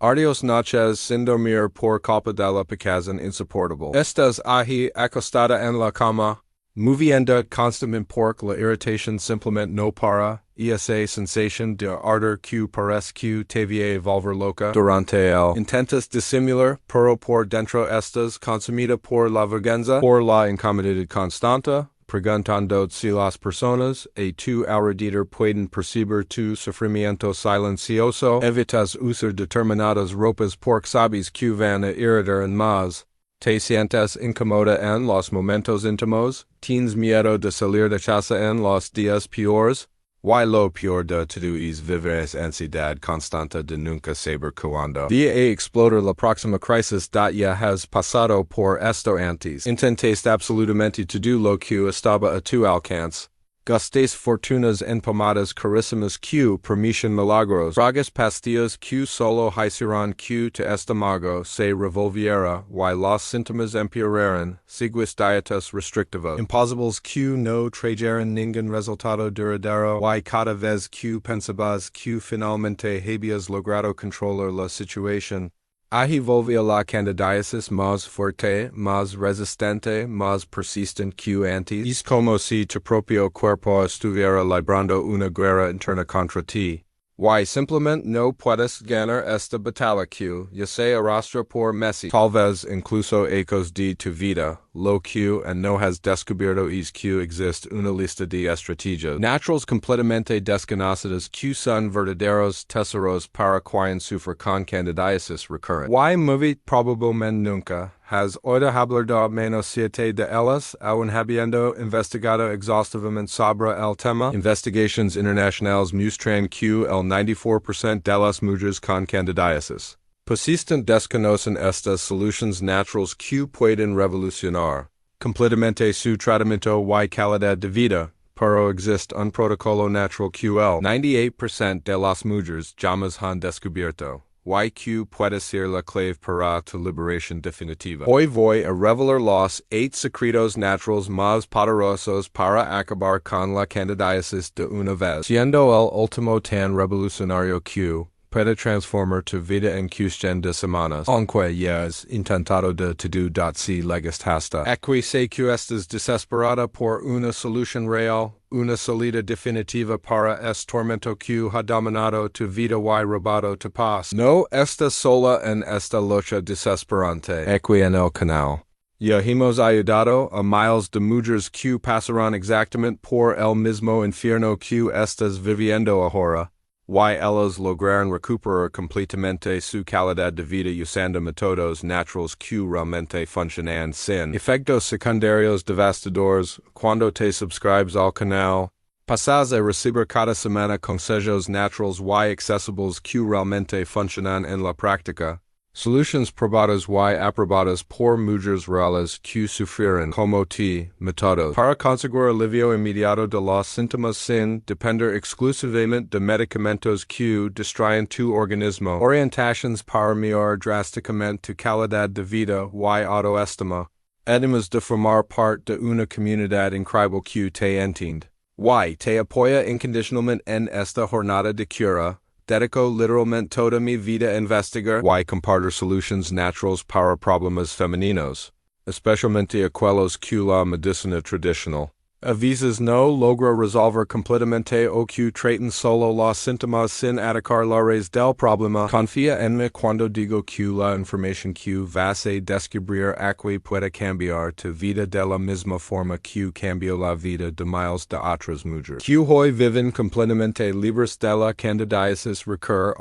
Ardios noches sin dormir por culpa de la picazón insoportable. Estás ahí acostada en la cama, moviendo constantemente por la irritación simplemente no para, esa sensación de ardor que parece que te va a volver loca durante el intentas disimular, pero por dentro estás consumida por la vergüenza, por la incomodidad constante, preguntando si las personas a tu alrededor pueden percibir tu sufrimiento silencioso, evitas usar determinadas ropas porque sabes que van a irritar en más. Te sientes incómoda en los momentos íntimos, tienes miedo de salir de casa en los días peores. Y lo peor de todo es vivir esa ansiedad constante de nunca saber cuándo va a explotar la próxima crisis. Ya has pasado por esto antes. Intentaste absolutamente todo lo que estaba a tu alcance. Gastes fortunas en pomadas carísimas que permiten milagros. Tragas pastillas que solo hicieron que tu estómago se revolviera y los síntomas empeoraran. Sigues dietas restrictivas. Imposibles que no trajeran ningún resultado duradero. Y cada vez que pensabas que finalmente habías logrado controlar la situación, ahí volvía la candidiasis más fuerte, más resistente, más persistente que antes. Es como si tu propio cuerpo estuviera librando una guerra interna contra ti. Y simplemente no puedes ganar esta batalla que ya se arrastra por meses, tal vez incluso ecos de tu vida. Lo que no has descubierto es que existe una lista de estrategias naturales completamente desconocidas que son verdaderos tesoros para quien sufre con candidiasis recurrente. Y muy probablemente nunca has oído hablar de menos 7 de ellas, aun habiendo investigado exhaustivamente sobre el tema. Investigations internacionales muestran que el 94% de las mujeres con candidiasis persisten desconocen estas soluciones naturales que pueden revolucionar completamente su tratamiento y calidad de vida, pero existe un protocolo natural que el 98% de las mujeres jamás han descubierto. Y que puede ser la clave para tu liberación definitiva. Hoy voy a revelar los 8 secretos naturales más poderosos para acabar con la candidiasis de una vez, siendo el último tan revolucionario que puede transformar tu vida en cuestión de semanas. Aunque ya has intentado de todo si llegaste hasta aquí, sé que estás desesperada por una solución real, una salida definitiva para este tormento que ha dominado tu vida y robado tu paz. No estás sola en esta lucha desesperante. Aquí en el canal ya hemos ayudado a miles de mujeres que pasarán exactamente por el mismo infierno que estás viviendo ahora. Y ellas lograron recuperar completamente su calidad de vida usando métodos naturales que realmente funcionan sin efectos secundarios devastadores. Cuando te suscribes al canal, pasas a recibir cada semana consejos naturales y accesibles que realmente funcionan en la práctica. Solutions probadas y aprobadas por mujeres reales que sufrieron como ti, métodos para conseguir alivio inmediato de los síntomas sin depender exclusivamente de medicamentos que distraen tu organismo. Orientations para mejorar drásticamente tu calidad de vida y autoestima. Además de formar parte de una comunidad increíble que te entiende. Y te apoya incondicionalmente en esta jornada de cura. Dedico literalmente toda mi vida a investigar y compartir soluciones naturales para problemas femeninos, especialmente aquellos que la medicina tradicional a veces no logra resolver completamente o que tratan solo los síntomas sin atacar la raíz del problema. Confía en mí cuando digo que la información que vas a descubrir aquí puede cambiar tu vida de la misma forma que cambió la vida de miles de otras mujeres que hoy viven completamente libres de la candidiasis. Recur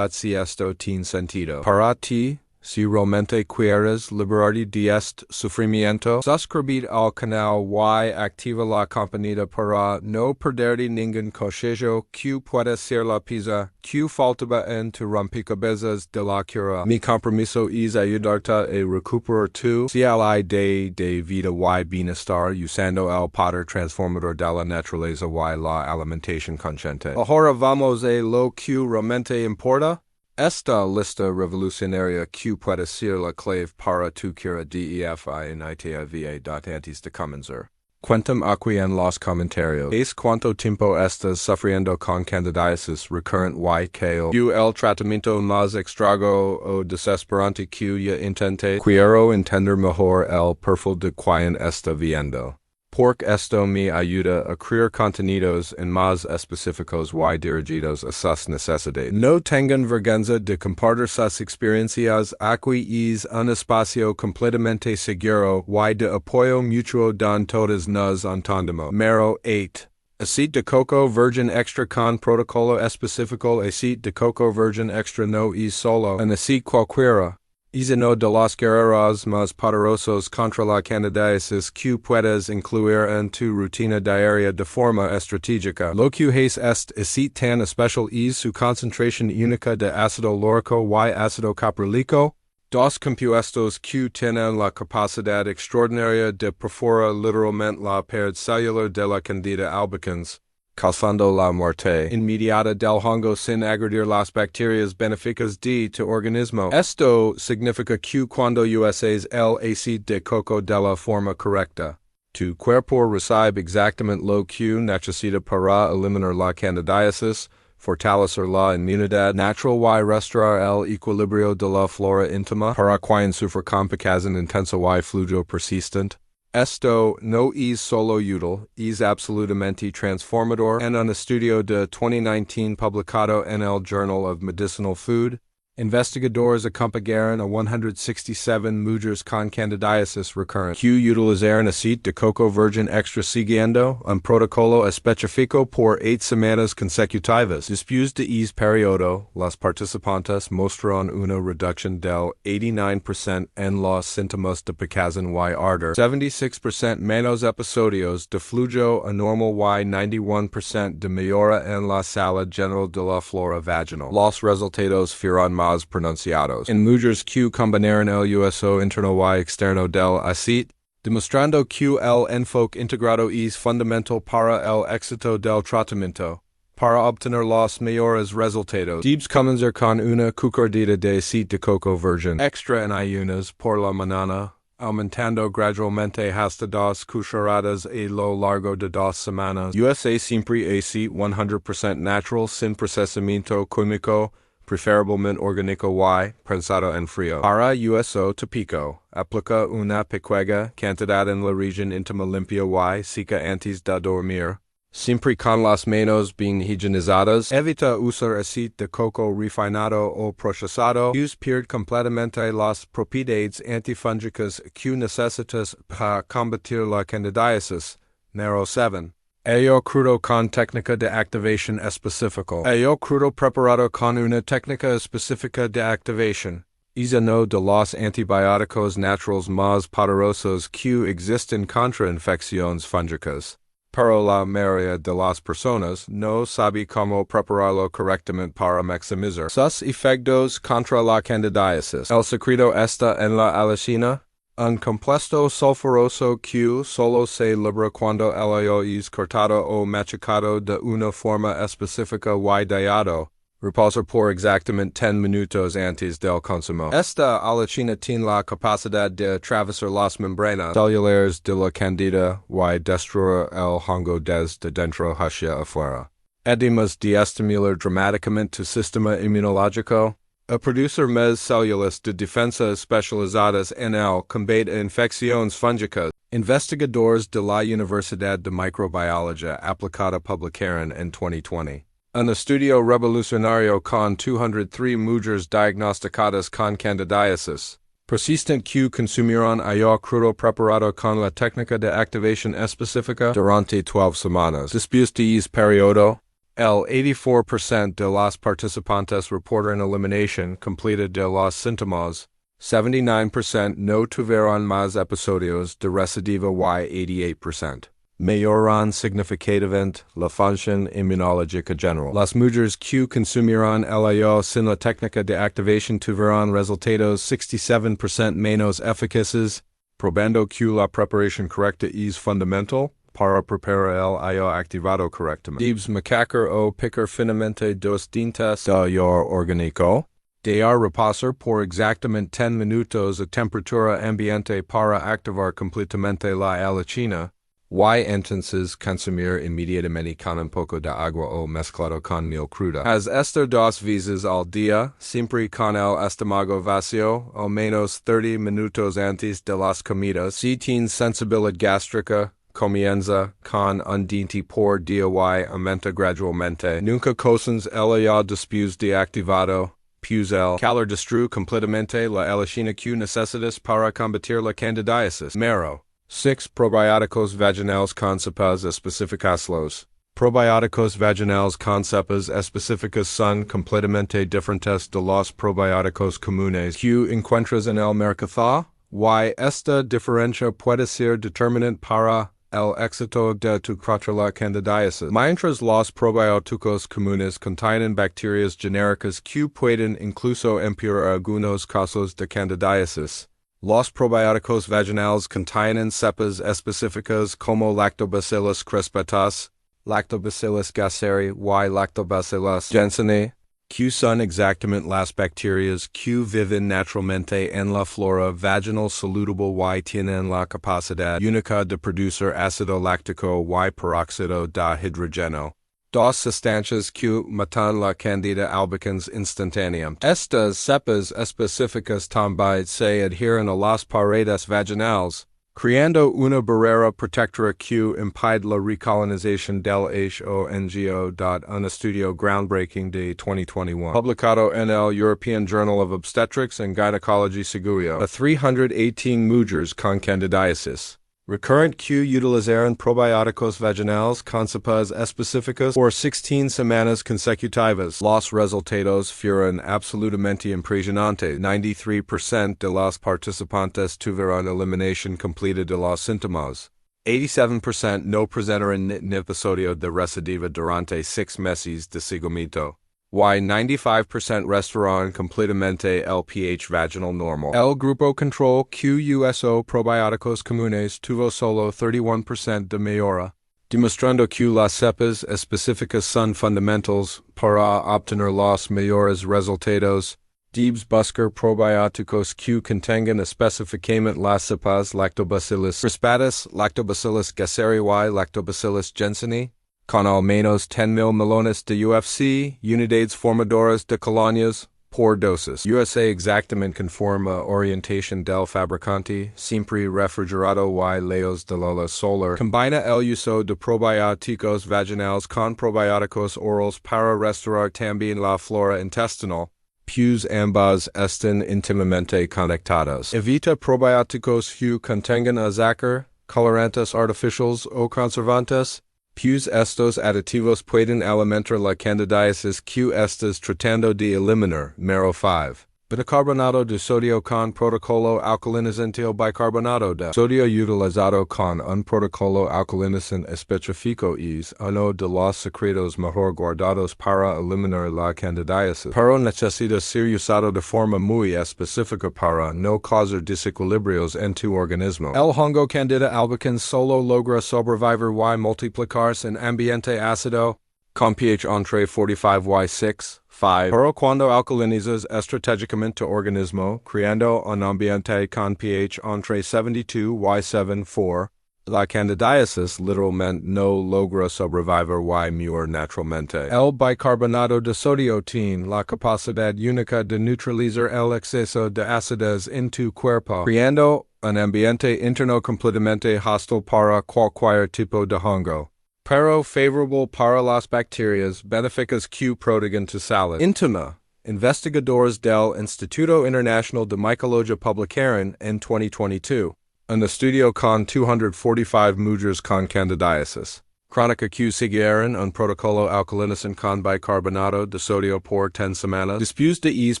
si esto tiene sentido para ti. Si realmente quieres liberarte de este sufrimiento, suscríbete al canal y activa la campanita para no perderte ningún consejo que pueda ser la pieza que faltaba en tu rompecabezas de la cura. Mi compromiso es ayudarte a recuperar tu calidad de vida y bienestar usando el poder transformador de la naturaleza y la alimentación consciente. Ahora vamos a lo que realmente importa. Esta lista revolucionaria que puede ser la clave para tu cura DEFI en ITIVA. Antes de comenzar, Cuentam aquí en los comentarios. ¿Es cuánto tiempo estás sufriendo con candidiasis recurrent y que el tratamiento más extraño o desesperante que ya intenté? Quiero entender mejor el perfil de quien está viendo. Porque esto me ayuda a crear contenidos en más específicos y dirigidos a sus necesidades. No tengan vergüenza de compartir sus experiencias. Aquí es un espacio completamente seguro y de apoyo mutuo don todas nos entendemos. Número 8. Aceite de coco virgin extra con protocolo específico. Aceite de coco virgin extra no es solo un aceite cualquiera. Es uno de los guerreros más poderosos contra la candidiasis que puedes incluir en tu rutina diaria de forma estratégica. Lo que hace este aceite tan especial es su concentración única de ácido láurico y ácido caprylico, dos compuestos que tienen la capacidad extraordinaria de perforar literalmente la pared celular de la Candida albicans, causando la muerte inmediata del hongo sin agredir las bacterias benéficas de tu organismo. Esto significa que cuando usas el aceite de coco de la forma correcta, tu cuerpo recibe exactamente lo que necesita para eliminar la candidiasis, fortalecer la inmunidad natural y restaurar el equilibrio de la flora íntima para quien sufre complicación intensa y flujo persistente. Esto no es solo útil, es absolutamente transformador. En un estudio de 2019 publicado en el Journal of Medicinal Food, investigadores acompañaron a 167 mujeres con candidiasis recurrente que utilizaron aceite de coco virgin extra siguiendo un protocolo específico por 8 semanas consecutivas. Después de ese periodo, las participantes mostraron una reducción del 89% en los síntomas de picazón y ardor, 76% menos episodios de flujo anormal y 91% de mejora en la salud general de la flora vaginal. Los resultados fueron más pronunciados en mujeres que combinaron el uso interno y externo del aceite, demostrando que el enfoque integrado es fundamental para el éxito del tratamiento. Para obtener los mejores resultados, debes comenzar con una cucharadita de aceite de coco virgin extra en ayunas por la mañana, aumentando gradualmente hasta 2 cucharadas a lo largo de 2 semanas. Usa siempre aceite 100% natural sin procesamiento químico, preferiblemente orgánico y prensado en frío. Para uso tópico, aplica una pequeña cantidad en la región íntima limpia y seca antes de dormir, siempre con las manos bien higienizadas. Evita usar aceite de coco refinado o procesado, pues pierde completamente las propiedades antifúngicas que necesitas para combatir la candidiasis. Número 7. Ello crudo con técnica de activación específico. Ello crudo preparado con una técnica específica de activación. Es uno de los antibióticos naturales más poderosos que existen contra infecciones fúngicas. Pero la mayoría de las personas no sabe cómo prepararlo correctamente para maximizar sus efectos contra la candidiasis. El secreto está en la allicina, un compuesto sulfuroso que solo se libera cuando el ello es cortado o machacado de una forma específica y diado. Reposa por exactamente 10 minutos antes del consumo. Esta allicina tiene la capacidad de atravesar las membranas celulares de la candida y destruir el hongo desde dentro hacia afuera. Además de estimular dramáticamente tu sistema inmunológico, a producer más células de defensa especializadas en el combate a infecciones fúngicas. Investigadores de la Universidad de Microbiología Aplicada publicaron en 2020 un estudio revolucionario con 203 mujeres diagnosticadas con candidiasis persistente que consumieron ello crudo preparado con la técnica de activación específica durante 12 semanas. Después de ese periodo, el 84% de las participantes reportan eliminación completa de los síntomas, 79% no tuvieron más episodios de recidiva y 88%. Mejoran significativamente la función inmunológica general. Las mujeres que consumieron el ello sin la técnica de activación tuvieron resultados 67% menos eficaces, probando que la preparación correcta es fundamental para preparar el ello activado correctamente. Debes machacar o picar finamente dos dientes de ello orgánico. Dejar reposar por exactamente 10 minutos a temperatura ambiente para activar completamente la allicina. Y entonces consumir inmediatamente con un poco de agua o mezclado con miel cruda. Haz esto 2 veces al día, siempre con el estómago vacío, al menos 30 minutos antes de las comidas. Si tienes sensibilidad gástrica, comienza con un diente por día y aumenta gradualmente. Nunca cocines el ya después de activado, pues el calor destruye completamente la elecina que necesitas para combatir la candidiasis. Mero. 6. Probióticos vaginales con cepas específicas. Los probióticos vaginales con cepas específicas son completamente diferentes de los probióticos comunes que encuentras en el mercado. Y esta diferencia puede ser determinante para el éxito de tu contra la candidiasis. Mientras los probióticos comunes contienen bacterias genéricas que pueden incluso empeorar algunos casos de candidiasis, los probióticos vaginales contienen cepas específicas como Lactobacillus crispatus, Lactobacillus gasseri y Lactobacillus jensenii, que son exactamente las bacterias que viven naturalmente en la flora vaginal saludable y tienen la capacidad única de producir ácido láctico y peróxido de hidrógeno. 2 sustancias que matan la candida albicans instantáneamente. Estas cepas específicas también se adhieren a las paredes vaginales, creando una barrera protectora que impide la recolonización del hongo. Un estudio groundbreaking de 2021, publicado en el European Journal of Obstetrics and Gynecology Seguyo, a 318 mujeres con candidiasis recurrent que utilizaron probióticos vaginales con cepas específicas por 16 semanas consecutivas. Los resultados fueron absolutamente impresionantes. 93% de los participantes tuvieron eliminación completa de los síntomas. 87% no presentaron ningún episodio de recidiva durante 6 meses de seguimiento. Y 95% restauraron completamente el pH vaginal normal. El grupo control que usó probióticos comunes tuvo solo 31% de mejora, demostrando que las cepas específicas son fundamentales para obtener los mejores resultados. Debes buscar probióticos que contengan específicamente las cepas Lactobacillus crispatus, Lactobacillus gasseri y Lactobacillus jensenii, con al menos 10,000 melones de UFC, unidades formadoras de colonias, por dosis. USA exactamente conforme orientación del fabricante, siempre refrigerado y lejos de la luz solar. Combina el uso de probióticos vaginales con probióticos orales para restaurar también la flora intestinal, pues ambas están íntimamente conectadas. Evita probióticos que contengan azúcar, colorantes artificiales o conservantes, pues estos aditivos pueden alimentar la candidiasis que estás tratando de eliminar. Mero 5. Bicarbonato de sodio con protocolo alcalinizante o bicarbonato de sodio utilizado con un protocolo alcalinizante específico es uno de los secretos mejor guardados para eliminar la candidiasis, pero necesita ser usado de forma muy específica para no causar desequilibrios en tu organismo. El hongo Candida albicans solo logra sobrevivir y multiplicarse en ambiente ácido, con pH entre 45 y 5, pero cuando alcalinizas estratégicamente tu organismo, creando un ambiente con pH entre 72 y 74, la candidiasis literalmente no logra sobrevivir y morir naturalmente. El bicarbonato de sodio tiene la capacidad única de neutralizar el exceso de acidez en tu cuerpo, creando un ambiente interno completamente hostil para cualquier tipo de hongo, pero favorable para las bacterias benéficas que protegen tu salud. Íntima. Investigadores del Instituto Internacional de Mycologia publicaron en 2022 un estudio con 245 mujeres con candidiasis crónica que siguieron un protocolo alcalinizante con bicarbonato de sodio por 10 semanas. Después de ese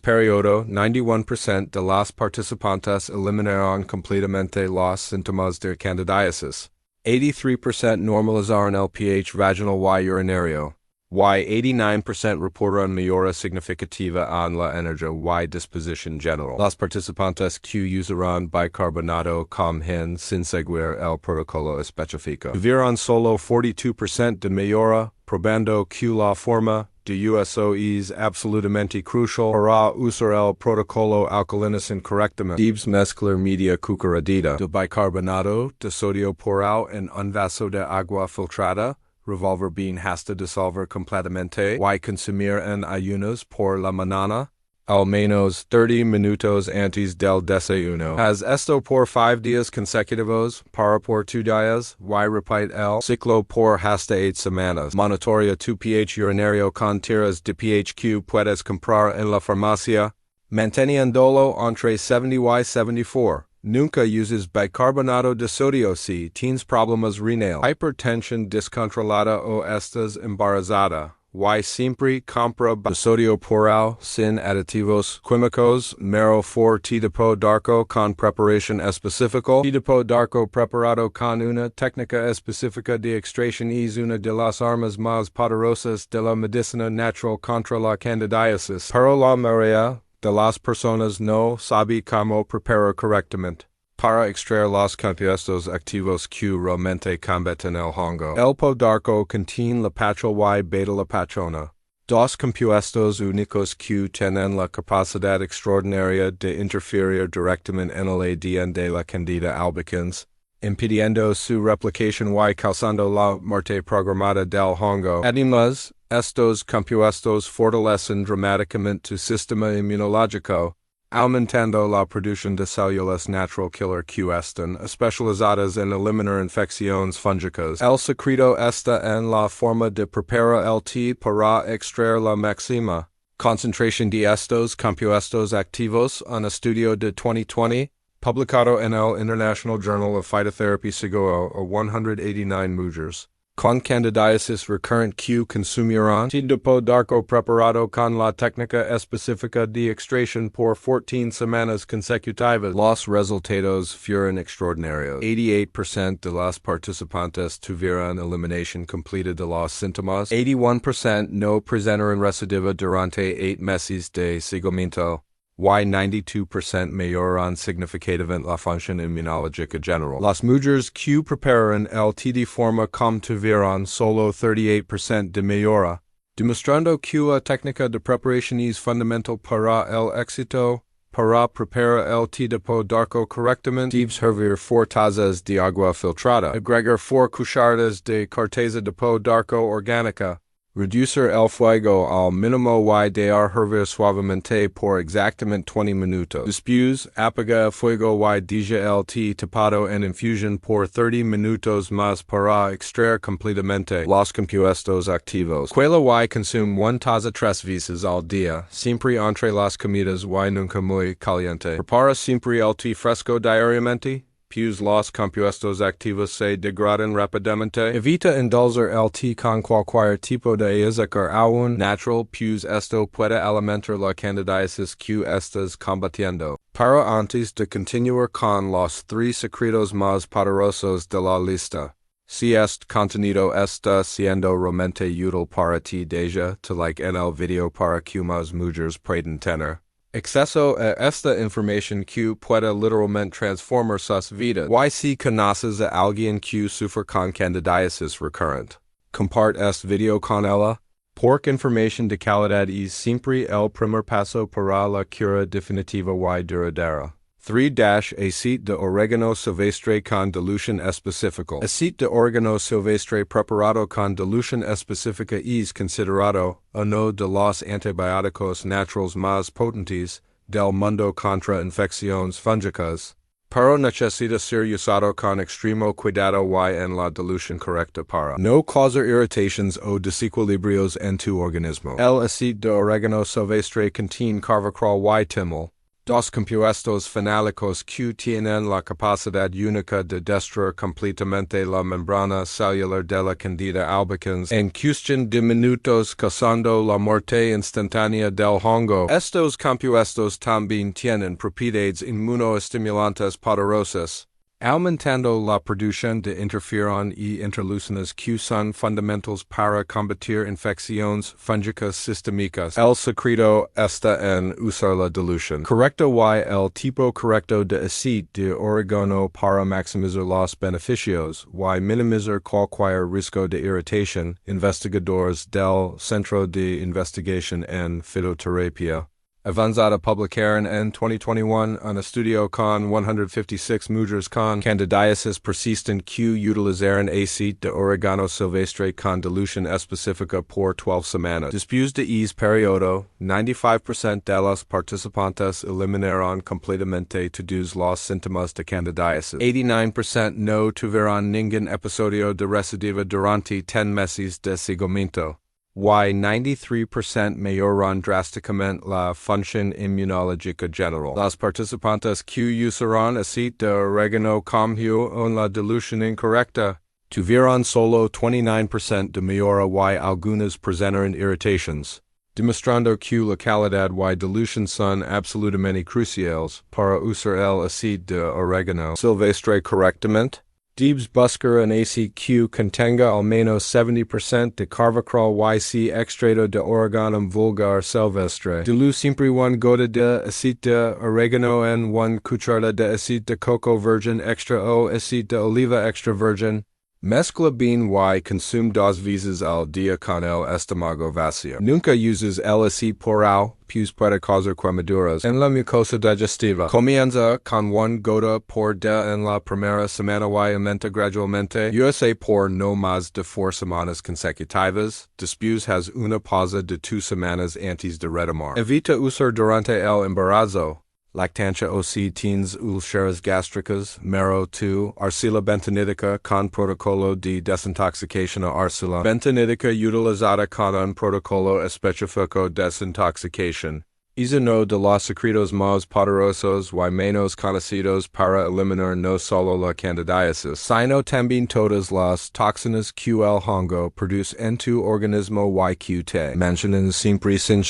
periodo, 91% de las participantes eliminaron completamente los síntomas de candidiasis. 83% normalizaron el pH vaginal y urinario, y 89% reportaron mejora significativa en la energía y disposición general. Los participantes que usaron bicarbonato comen sin seguir el protocolo específico tuvieron solo 42% de mejora, probando que la forma de uso es absolutamente crucial para usar el protocolo alcalinos incorrectamente. Debes mezclar media cucharadita de bicarbonato de sodio por en un vaso de agua filtrada. Revolver bien hasta disolver completamente. Y consumir en ayunas por la mañana. Al menos 30 minutos antes del desayuno. Haz esto por 5 días consecutivos, para por 2 días, y repite el ciclo por hasta 8 semanas. Monitorea tu pH urinario con tiras de pH que puedes comprar en la farmacia, manteniéndolo entre 70 y 74. Nunca uses bicarbonato de sodio si tienes problemas renal, hipertensión descontrolada o estás embarazada. Y siempre compra de sodio puro, sin aditivos químicos, mero for tipo d'arco con preparación específica. Tipo d'arco preparado con una técnica específica de extracción es una de las armas más poderosas de la medicina natural contra la candidiasis. Pero la mayoría de las personas no sabe cómo preparar correctamente. Para extraer los compuestos activos que realmente combatan el hongo. El podarco contiene la patrol y beta-lactona. Dos compuestos únicos que tienen la capacidad extraordinaria de interferir directamente en el ADN de la Candida albicans, impidiendo su replicación y causando la muerte programada del hongo. Además, estos compuestos fortalecen dramáticamente tu sistema inmunológico, aumentando la producción de células natural killer que están especializadas en eliminar infecciones fúngicas. El secreto está en la forma de preparar el té para extraer la máxima concentración de estos compuestos activos. Un estudio de 2020, publicado en el International Journal of Phytotherapy, siguió a 189 mujeres con candidiasis recurrent que consumieron té de podarco preparado con la técnica específica de extracción por 14 semanas consecutivas. Los resultados fueron extraordinarios. 88% de las participantes tuvieron eliminación completa de los síntomas. 81% no presentaron recidiva durante 8 meses de seguimiento. Y 92% mejoran significativamente la función inmunológica general. Las mujeres que prepararon el té de forma como tuvieron solo 38% de mejora, demostrando que la técnica de preparación es fundamental para el éxito. Para preparar el té de podarco correctamente, debes hervir 4 tazas de agua filtrada. Agregar 4 cucharadas de corteza de podarco orgánica. Reducir el fuego al mínimo y dejar hervir suavemente por exactamente 20 minutos. Después, apaga el fuego y deja el té tapado en infusión por 30 minutos más para extraer completamente los compuestos activos. Cuela y consume 1 taza 3 veces al día, siempre entre las comidas y nunca muy caliente. Prepara siempre el té fresco diariamente. Pues los compuestos activos se degradan rápidamente. Evita indulgar el té con cualquier tipo de azúcar aún natural, pues esto puede alimentar la candidiasis que estás combatiendo. Para antes de continuar con los 3 secretos más poderosos de la lista, si este contenido está siendo realmente útil para ti, deja tu like en el video para que más mujeres puedan tener acceso a esta información que puede literalmente transformar sus vidas. Y si conoces a alguien que sufre con candidiasis recurrent, comparte este video con ella, porque información de calidad es siempre el primer paso para la cura definitiva y duradera. 3. Aceite de orégano silvestre con dilución específica. Aceite de orégano silvestre preparado con dilución específica es considerado uno de los antibióticos naturales más potentes del mundo contra infecciones fúngicas, pero necesita ser usado con extremo cuidado y en la dilución correcta para no causar irritaciones o desequilibrios en tu organismo. El aceite de orégano silvestre contiene carvacrol y timol, 2 compuestos fenálicos que tienen la capacidad única de destruir completamente la membrana celular de la Candida albicans en cuestión de minutos, causando la muerte instantánea del hongo. Estos compuestos también tienen propiedades inmunoestimulantes poderosas, Aumentando la producción de interferón y interleucinas que son fundamentals para combatir infecciones fúngicas sistémicas. El secreto está en usar la dilución correcta y el tipo correcto de aceite de oregano para maximizar los beneficios y minimizar cualquier riesgo de irritación. Investigadores del Centro de Investigación en Fitoterapia avanzada publicaron en 2021 un estudio con 156 mujeres con candidiasis persistent que utilizaron aceite de oregano silvestre con dilución específica por 12 semanas. Después de ese periodo, 95% de los participantes eliminaron completamente todos los síntomas de candidiasis. 89% no tuvieron ningún episodio de recidiva durante 10 meses de seguimiento. Y 93% mejoran drásticamente la función inmunológica general. Los participantes que usaron aceite de oregano como en la dilución incorrecta tuvieron solo 29% de mejora y algunas presentaron irritations, demostrando que la calidad y dilución son absolutamente cruciales para usar el aceite de oregano silvestre correctamente. Debes buscar un aceite que contenga al menos 70% de carvacrol y extracto de oregano vulgar silvestre. Dilue siempre una gota de aceite de oregano en una cucharada de aceite de coco virgin extra o aceite de oliva extra virgin. Mezcla bien y consume 2 veces al día con el estómago vacío. Nunca uses el aceite poral, pues puede causar quemaduras en la mucosa digestiva. Comienza con 1 gota por día en la primera semana y aumenta gradualmente. Usa por no más de 4 semanas consecutivas. Después has una pausa de 2 semanas antes de retomar. Evita usar durante el embarazo. Lactancia o si tienes úlceras gástricas. Mero 2. Arcilla bentonítica con protocolo de desintoxicación o arcilla bentonítica utilizada con un protocolo específico de desintoxicación. Es uno de los secretos más poderosos y menos conocidos para eliminar no solo la candidiasis, sino también todas las toxinas que el hongo produce en tu organismo y que te mantienen siempre sin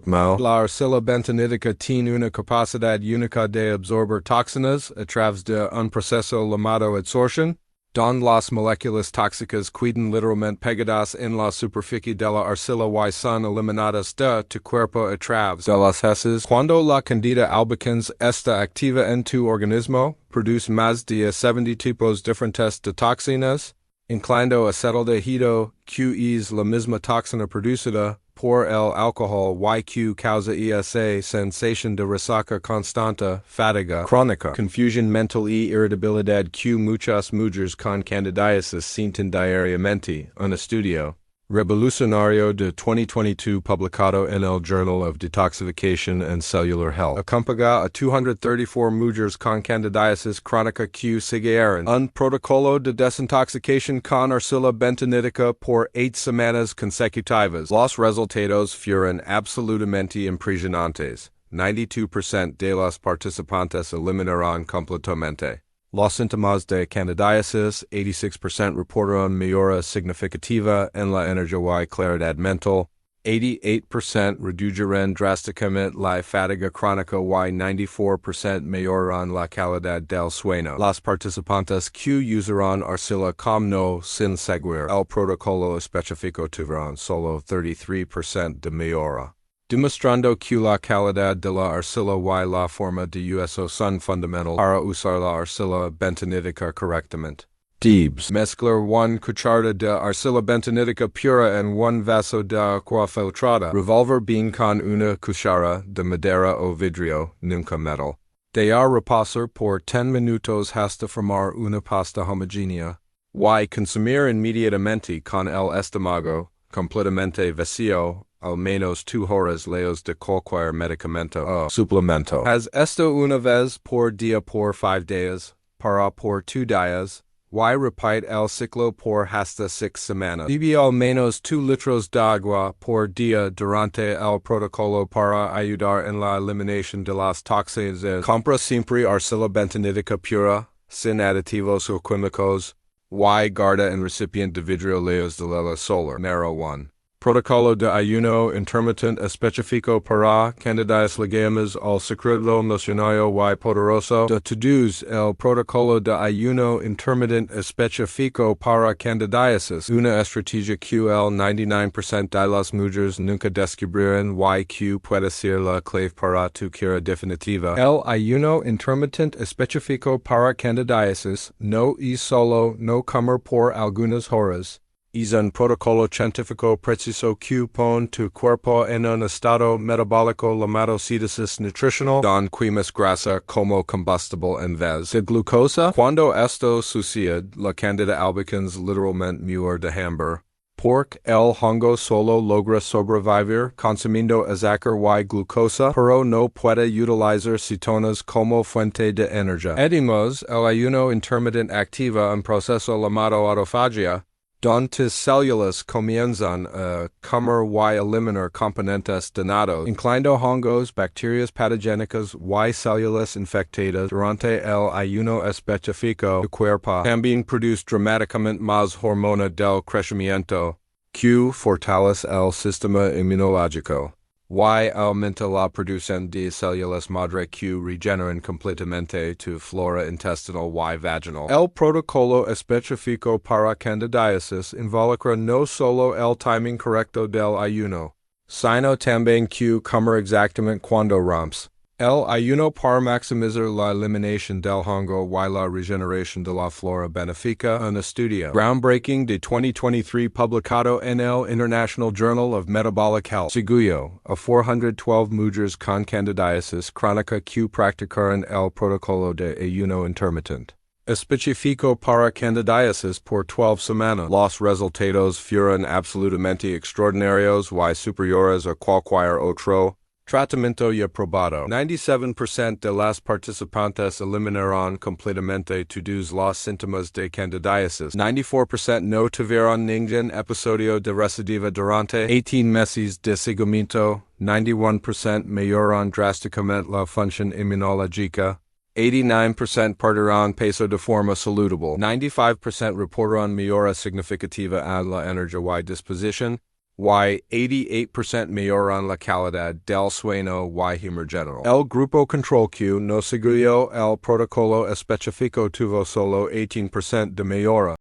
mal. La arcilla bentonítica tiene una capacidad única de absorber toxinas a través de un proceso llamado adsorción, donde las moléculas tóxicas quedan literalmente pegadas en la superficie de la arcilla y son eliminadas de tu cuerpo a través de las heces. Cuando la candida albicans está activa en tu organismo, produce más de 70 tipos diferentes de toxinas, incluyendo acetaldehído, que es la misma toxina producida por el alcohol y que causa esa sensación de resaca constante, fatiga crónica, confusión mental y irritabilidad que muchas mujeres con candidiasis sienten diariamente. Un estudio revolucionario de 2022 publicado en el Journal of Detoxification and Cellular Health acompaña a 234 mujeres con candidiasis crónica que siguieron un protocolo de desintoxicación con arcilla bentonítica por 8 semanas consecutivas. Los resultados fueron absolutamente impresionantes. 92% de los participantes eliminaron completamente los síntomas de candidiasis. 86% reportaron mejora significativa en la energía y claridad mental. 88% redujeron drásticamente la fatiga crónica y 94% mejoraron la calidad del sueño. Los participantes que usaron arcilla como no sin seguir el protocolo específico tuvieron solo 33% de mejora, demostrando que la calidad de la arcilla y la forma de uso son fundamental para usar la arcilla bentonítica correctamente. Debes mezclar 1 cucharada de arcilla bentonítica pura en 1 vaso de agua filtrada. Revolver bien con una cuchara de madera o vidrio, nunca metal. Dejar reposar por 10 minutos hasta formar una pasta homogénea. Y consumir inmediatamente con el estómago completamente vacío, al menos 2 horas lejos de cualquier medicamento o suplemento. Haz esto una vez por día por 5 días, para por 2 días, y repite el ciclo por hasta 6 semanas. Bebe al menos 2 litros de agua por día durante el protocolo para ayudar en la eliminación de las toxinas. Compra siempre arcilla bentonítica pura, sin aditivos o químicos, y guarda en recipiente de vidrio lejos de la luz solar. Mero 1. Protocolo de ayuno intermitente específico para candidiasis legumes al secreto nacional y poderoso de todos. El protocolo de ayuno intermitente específico para candidiasis, una estrategia que el 99% de las mujeres nunca descubrirán y que puede ser la clave para tu cura definitiva. El ayuno intermitente específico para candidiasis no es solo no comer por algunas horas. Es un protocolo científico preciso que pone tu cuerpo en un estado metabólico llamado cetosis nutricional, donde quemas grasa como combustible en vez de glucosa. Cuando esto sucede, la candida albicans literalmente muere de hambre. Porque el hongo solo logra sobrevivir consumiendo azúcar y glucosa, pero no puede utilizar cetonas como fuente de energía. Además, el ayuno intermitente activa un proceso llamado autofagia, donde tus células comienzan a comer y eliminar componentes dañados, incluyendo hongos, bacterias patogénicas y células infectadas. Durante el ayuno específico, tu cuerpo también produce dramáticamente más hormona del crecimiento, que fortalece el sistema inmunológico y aumenta la producción de células madre que regeneran completamente tu flora intestinal y vaginal. El protocolo específico para candidiasis involucra no solo el timing correcto del ayuno, sino también que comer exactamente cuando rompes. El ayuno para maximizar la eliminación del hongo y la regeneración de la flora beneficia. Un estudio groundbreaking de 2023 publicado en el International Journal of Metabolic Health siguió a 412 mujeres con candidiasis crónica que practicaron el protocolo de ayuno intermitente específico para candidiasis por 12 semanas. Los resultados fueron absolutamente extraordinarios y superiores a cualquier otro tratamiento ya probado. 97% de las participantes eliminaron completamente todos los síntomas de candidiasis. 94% no tuvieron ningún episodio de recidiva durante 18 meses de seguimiento. 91% mejoraron drásticamente la función inmunológica. 89% perdieron peso de forma saludable. 95% reportaron mejora significativa en la energía y disposición. Y 88% mejoran la calidad del sueño y humor general. El grupo control que no siguió el protocolo específico tuvo solo 18% de mejora.